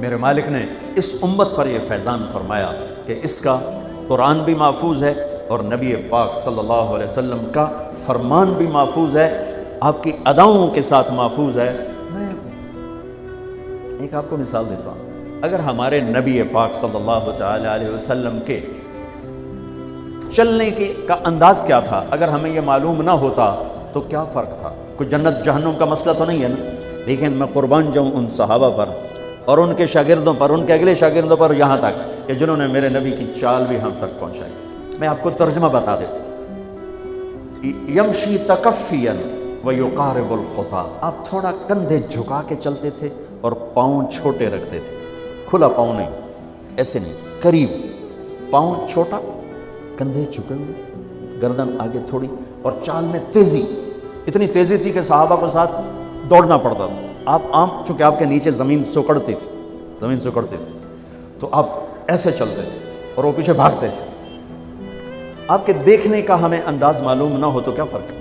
میرے مالک نے اس امت پر یہ فیضان فرمایا کہ اس کا قرآن بھی محفوظ ہے اور نبی پاک صلی اللہ علیہ وسلم کا فرمان بھی محفوظ ہے، آپ کی اداؤں کے ساتھ محفوظ ہے۔ میں ایک آپ کو مثال دیتا ہوں، اگر ہمارے نبی پاک صلی اللہ تعالی علیہ وسلم کے چلنے کا انداز کیا تھا، اگر ہمیں یہ معلوم نہ ہوتا تو کیا فرق تھا؟ کوئی جنت جہنم کا مسئلہ تو نہیں ہے نا، لیکن میں قربان جاؤں ان صحابہ پر اور ان کے شاگردوں پر، ان کے اگلے شاگردوں پر، یہاں تک کہ جنہوں نے میرے نبی کی چال بھی ہم تک پہنچائی۔ میں آپ کو ترجمہ بتا دوں، یمشی تکفیا ویقارب الخطا، آپ تھوڑا کندھے جھکا کے چلتے تھے اور پاؤں چھوٹے رکھتے تھے، کھلا پاؤں نہیں، ایسے نہیں، قریب، پاؤں چھوٹا، کندھے جھکے ہوئے، گردن آگے تھوڑی، اور چال میں تیزی، اتنی تیزی تھی کہ صحابہ کو ساتھ دوڑنا پڑتا تھا۔ آپ چونکہ آپ کے نیچے زمین سکڑتی تھی تو آپ ایسے چلتے تھے اور وہ پیچھے بھاگتے تھے۔ آپ کے دیکھنے کا ہمیں انداز معلوم نہ ہو تو کیا فرق ہے؟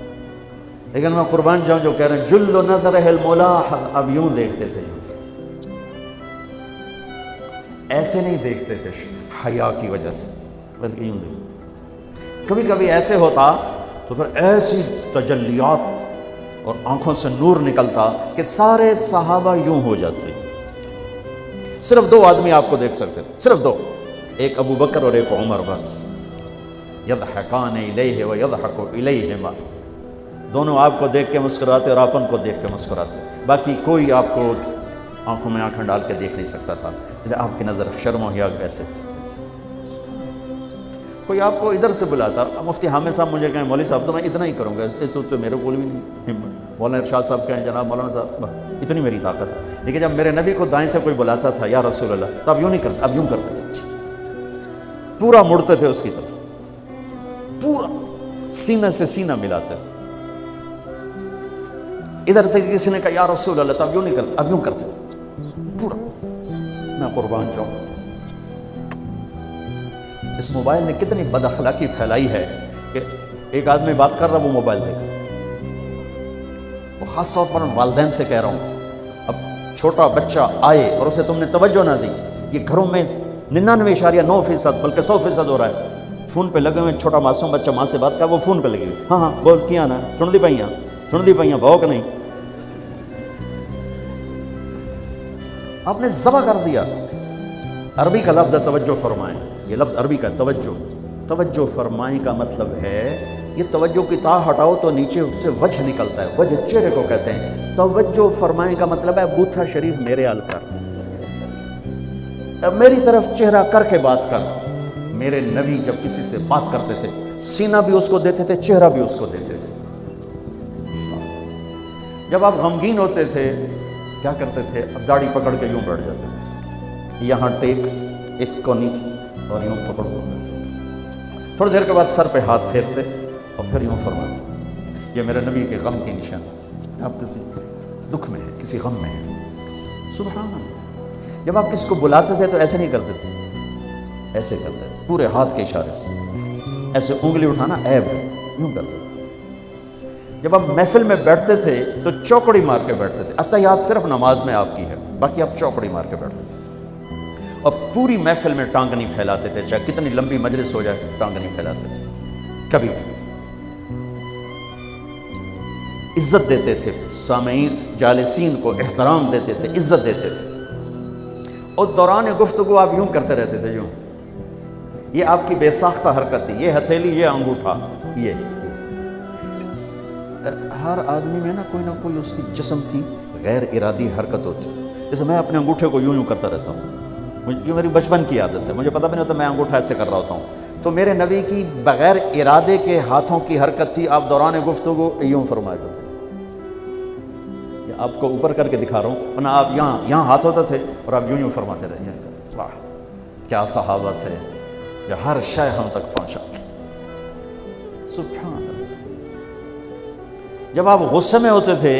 لیکن میں قربان جاؤں جو کہہ رہے ہیں جل نظرہ الملاح، اب یوں دیکھتے تھے، ایسے نہیں دیکھتے تھے حیا کی وجہ سے، بلکہ یوں دیکھتے۔ کبھی کبھی ایسے ہوتا تو پھر ایسی تجلیات اور آنکھوں سے نور نکلتا کہ سارے صحابہ یوں ہو جاتے۔ صرف دو آدمی آپ کو دیکھ سکتے تھے، صرف دو، ایک ابو بکر اور ایک عمر، بس۔ یضحکان الیہ ویضحک الیہما، دونوں آپ کو دیکھ کے مسکراتے اور آپ ان کو دیکھ کے مسکراتے، باقی کوئی آپ کو آنکھوں میں آنکھیں ڈال کے دیکھ نہیں سکتا تھا، آپ کی نظر شرم و حیا ایسے تھی۔ کوئی آپ کو ادھر سے بلاتا، مفتی حامد صاحب مجھے کہیں مولوی صاحب تو میں اتنا ہی کروں گا، اس تو میرے کو بھی نہیں، مولانا ارشاد صاحب کہیں جناب مولانا صاحب، اتنی میری طاقت ہے۔ لیکن جب میرے نبی کو دائیں سے کوئی بلاتا تھا یا رسول اللہ، تو اب یوں نہیں کرتے، اب یوں کرتے تھے، پورا مڑتے تھے اس کی طرف، پورا سینہ سے سینہ ملاتے تھے۔ ادھر سے کسی نے کہا یا رسول اللہ، تو اب یوں نہیں کرتے، اب یوں کرتے تھے پورا۔ میں قربان جاؤں، اس موبائل نے کتنی بد اخلاقی پھیلائی ہے کہ ایک آدمی بات کر رہا، وہ موبائل دیکھ رہا۔ وہ خاص طور پر والدین سے کہہ رہا ہوں، اب چھوٹا بچہ آئے اور اسے تم نے توجہ نہ دی، یہ گھروں میں 99.9% بلکہ 100% ہو رہا ہے، فون پہ لگے ہوئے، چھوٹا معصوم بچہ ماں سے بات کر، وہ فون پہ لگے ہوئے، ہاں بول کیا نا، سن دی پائیاں بھوک نہیں، آپ نے ذبح کر دیا۔ عربی کا لفظ ہے توجہ فرمائیں، یہ لفظ عربی کا توجہ فرمائیں کا مطلب ہے، یہ توجہ کی تا ہٹاؤ تو نیچے اس سے وجہ نکلتا ہے، وجہ چہرے کو کہتے ہیں۔ توجہ فرمائیں کا مطلب ہے بوتھا شریف میرے حال کر، اب میری طرف چہرہ کر کے بات کر۔ میرے نبی جب کسی سے بات کرتے تھے، سینہ بھی اس کو دیتے تھے، چہرہ بھی اس کو دیتے تھے۔ جب آپ غمگین ہوتے تھے کیا کرتے تھے؟ اب داڑھی پکڑ کے یوں بیٹھ جاتے تھے، یہاں ٹیک، اس کو نہیں، اور یوں پکڑ دو۔ تھوڑی دیر کے بعد سر پہ ہاتھ پھیرتے اور پھر یوں فرماتے۔ یہ میرے نبی کے غم کی نشانی۔ آپ کسی دکھ میں ہیں، کسی غم میں ہیں، سبحان اللہ، جب آپ کسی کو بلاتے تھے تو ایسے نہیں کرتے تھے، ایسے کرتے تھے، پورے ہاتھ کے اشارے سے، ایسے انگلی اٹھانا عیب ہے، یوں کرتے تھے۔ جب آپ محفل میں بیٹھتے تھے تو چوکڑی مار کے بیٹھتے تھے، اتحیات صرف نماز میں آپ کی ہے، باقی آپ چوکڑی مار کے بیٹھتے تھے، اور پوری محفل میں ٹانگ نہیں پھیلاتے تھے، چاہے کتنی لمبی مجلس ہو جائے ٹانگ نہیں پھیلاتے تھے کبھی بھی۔ عزت دیتے تھے، سامعین جالسین کو احترام دیتے تھے، عزت دیتے تھے، اور دوران گفتگو آپ یوں کرتے رہتے تھے، یوں۔ یہ آپ کی بے ساختہ حرکت تھی، یہ ہتھیلی، یہ انگوٹھا، یہ ہر آدمی میں نہ کوئی اس کی جسم کی غیر ارادی حرکت ہوتی ہے۔ جیسے میں اپنے انگوٹھے کو یوں کرتا رہتا ہوں، یہ میری بچپن کی عادت ہے، مجھے پتہ بھی نہیں ہوتا میں انگوٹھا ایسے کر رہا ہوتا ہوں، تو میرے نبی کی بغیر ارادے کے ہاتھوں کی حرکت تھی، آپ دوران گفتگو یوں فرمایا کرتے۔ آپ کو اوپر کر کے دکھا رہا ہوں، ورنہ آپ یہاں ہاتھ ہوتا تھے اور آپ یوں فرماتے رہے۔ واہ کیا صحابہ تھے جو ہر شے ہم تک پہنچا، سبحان اللہ۔ جب آپ غصے میں ہوتے تھے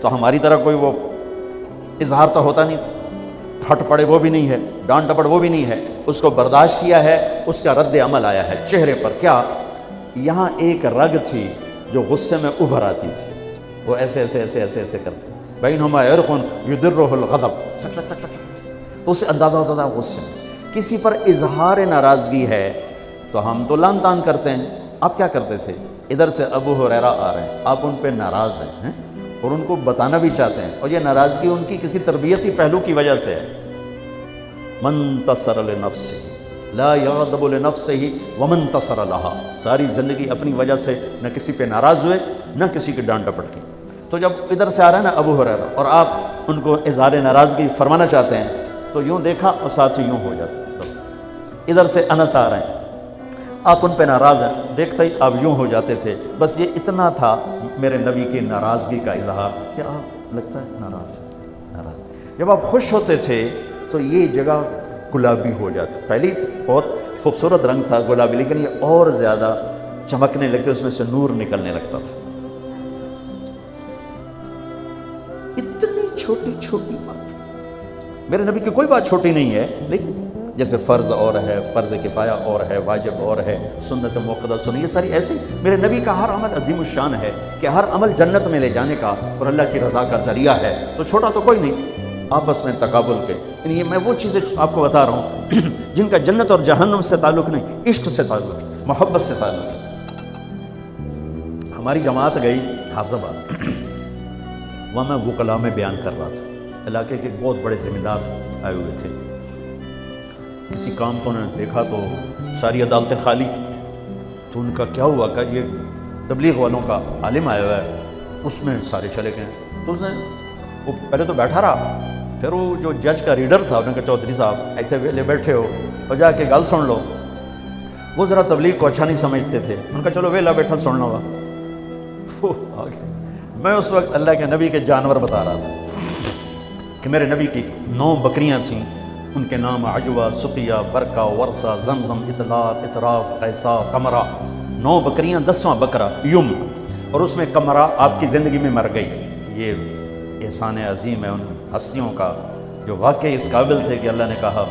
تو ہماری طرح کوئی وہ اظہار تو ہوتا نہیں تھا، پھٹ پڑے وہ بھی نہیں ہے، ڈانٹ ڈپٹ وہ بھی نہیں ہے، اس کو برداشت کیا ہے، اس کا رد عمل آیا ہے چہرے پر۔ کیا؟ یہاں ایک رگ تھی جو غصے میں ابھر آتی تھی، وہ ایسے ایسے ایسے ایسے ایسے کرتے، بینہما عرق یدرہ الغضب، تو اسے اندازہ ہوتا تھا غصے میں۔ کسی پر اظہار ناراضگی ہے تو ہم تو لان تان کرتے ہیں، آپ کیا کرتے تھے؟ ادھر سے ابو ہریرہ آ رہے ہیں، آپ ان پہ ناراض ہیں اور ان کو بتانا بھی چاہتے ہیں، اور یہ ناراضگی ان کی کسی تربیتی پہلو کی وجہ سے ہے۔ من انتصر لنفسہ لا یغضب لنفسہ ومن انتصر لہا، ساری زندگی اپنی وجہ سے نہ کسی پہ ناراض ہوئے نہ کسی کی ڈانٹ ڈپٹ کی۔ تو جب ادھر سے آ رہا ہے نا ابو ہریرہ اور آپ ان کو اظہار ناراضگی فرمانا چاہتے ہیں تو یوں دیکھا اور ساتھ ہی یوں ہو جاتے تھے، بس ادھر سے انس آ رہے ہیں، آپ ان پہ ناراض ہیں، دیکھتے ہی آپ یوں ہو جاتے تھے، بس یہ اتنا تھا میرے نبی کی ناراضگی کا اظہار کہ آپ لگتا ہے ناراض ناراض۔ جب آپ خوش ہوتے تھے تو یہ جگہ گلابی ہو جاتی، پہلی بہت خوبصورت رنگ تھا گلابی، لیکن یہ اور زیادہ چمکنے لگتے، اس میں سے نور نکلنے لگتا تھا۔ اتنی چھوٹی چھوٹی بات، میرے نبی کی کوئی بات چھوٹی نہیں ہے، لیکن جیسے فرض اور ہے، فرض کفایہ اور ہے، واجب اور ہے، سنت موقدہ سنت، یہ ساری ایسے میرے نبی کا ہر عمل عظیم الشان ہے کہ ہر عمل جنت میں لے جانے کا اور اللہ کی رضا کا ذریعہ ہے، تو چھوٹا تو کوئی نہیں۔ آپس میں تقابل کے، یعنی میں وہ چیزیں آپ کو بتا رہا ہوں جن کا جنت اور جہنم سے تعلق نہیں، عشق سے تعلق ہے، محبت سے تعلق ہے۔ ہماری جماعت گئی حافظ آباد، وہاں میں وکلا میں بیان کر رہا تھا، علاقے کے بہت بڑے ذمہ دار آئے ہوئے تھے، کسی کام کو انہوں نے دیکھا تو ساری عدالتیں خالی، تو ان کا کیا ہوا کہ یہ تبلیغ والوں کا عالم آیا ہوا ہے، اس میں سارے چلے گئے۔ تو اس نے وہ پہلے تو بیٹھا رہا، پھر وہ جو جج کا ریڈر تھا انہوں نے کہا چودھری صاحب ایتھے ویلے بیٹھے ہو اور جا کے گل سن لو۔ وہ ذرا تبلیغ کو اچھا نہیں سمجھتے تھے، ان کا چلو ویلا بیٹھا سن لو گا۔ میں اس وقت اللہ کے نبی کے جانور بتا رہا تھا کہ میرے نبی کی 9 بکریاں تھیں، ان کے نام عجوہ، سقیہ، برکہ، ورثہ، زمزم، اطلاق، اطراف، قیسا، قمرہ۔ 9 بکریاں، 10واں بکرا یم، اور اس میں قمرہ آپ کی زندگی میں مر گئی۔ یہ احسان عظیم ہے ان ہستیوں کا جو واقعی اس قابل تھے کہ اللہ نے کہا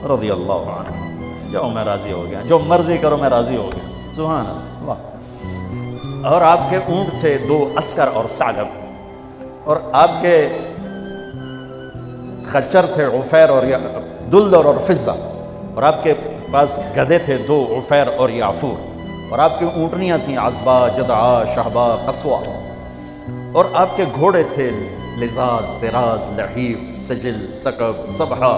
رضی اللہ عنہ، جاؤ میں راضی ہو گیا، جو مرضی کرو میں راضی ہو گیا، سبحان اللہ، واہ۔ اور آپ کے اونٹ تھے 2 عسکر اور ثعلب، اور آپ کے خچر تھے عفیر اور دلدر اور فضہ، اور آپ کے پاس گدھے تھے 2 عفیر اور یعفور، اور آپ کی اونٹنیاں تھیں عزبہ، جدعہ، شہبہ، قصوہ، اور آپ کے گھوڑے تھے لزاز، تراز، لحیف، سجل، سکب، صبحہ،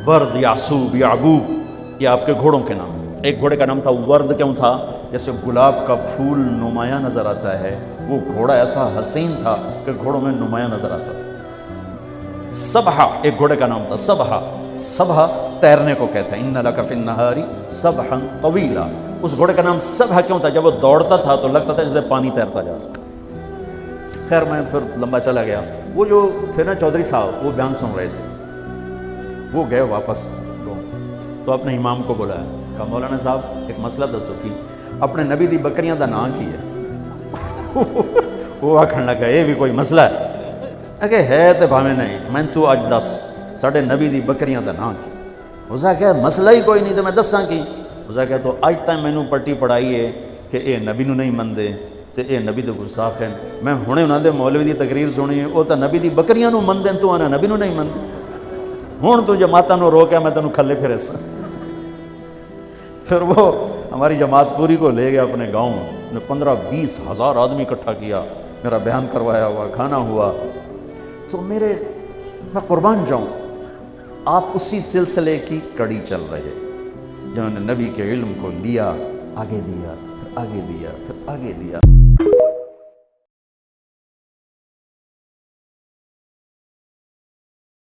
ورد، یعصوب، یعقوب، یہ آپ کے گھوڑوں کے نام۔ ایک گھوڑے کا نام تھا ورد، کیوں تھا؟ جیسے گلاب کا پھول نمایاں نظر آتا ہے، وہ گھوڑا ایسا حسین تھا کہ گھوڑوں میں نمایاں نظر آتا تھا۔ صبحہ ایک گھوڑے کا نام تھا، صبحہ، صبحہ تیرنے کو کہتے ہیں، ان لک فی النہار صبحا طویلا۔ اس گھوڑے کا نام صبحہ کیوں تھا؟ جب وہ دوڑتا تھا تو لگتا تھا جیسے پانی تیرتا جا رہا۔ خیر میں پھر لمبا چلا گیا، وہ جو تھے نا چودھری صاحب، وہ بیان سن رہے تھے، وہ گئے واپس تو اپنے امام کو بلایا، کہا مولانا صاحب ایک مسئلہ دسو کی اپنے نبی دی بکریاں دا نام کی ہے؟ وہ آکھن لگا یہ بھی کوئی مسئلہ ہے؟ اگے ہے تو بھاویں نہیں، میں تو اج دس ساڑھے نبی دی بکریاں دا نام کی۔ اسا کہ مسئلہ ہی کوئی نہیں تو میں دساں کی؟ اسا کہ تو اج تک مینوں پٹی پڑھائی ہے کہ اے نبی نو نہیں مندے تے اے نبی دے گستاخ ہیں، میں ہنے انہاں دے مولوی دی تقریر سنی ہے، وہ تا نبی دی بکریاں نو مندیں، تو آنا نبی نو نہیں مندے، ہن تو جماعتاں نو روکیا میں تینوں کھلے پھر ایسا۔ پھر وہ ہماری جماعت پوری کو لے گیا اپنے گاؤں، نے 15-20 ہزار آدمی اکٹھا کیا، میرا بیان کروایا ہوا، کھانا ہوا۔ تو میں قربان جاؤں، آپ اسی سلسلے کی کڑی چل رہے، جنہوں نے نبی کے علم کو لیا، آگے دیا، پھر آگے دیا، پھر آگے دیا۔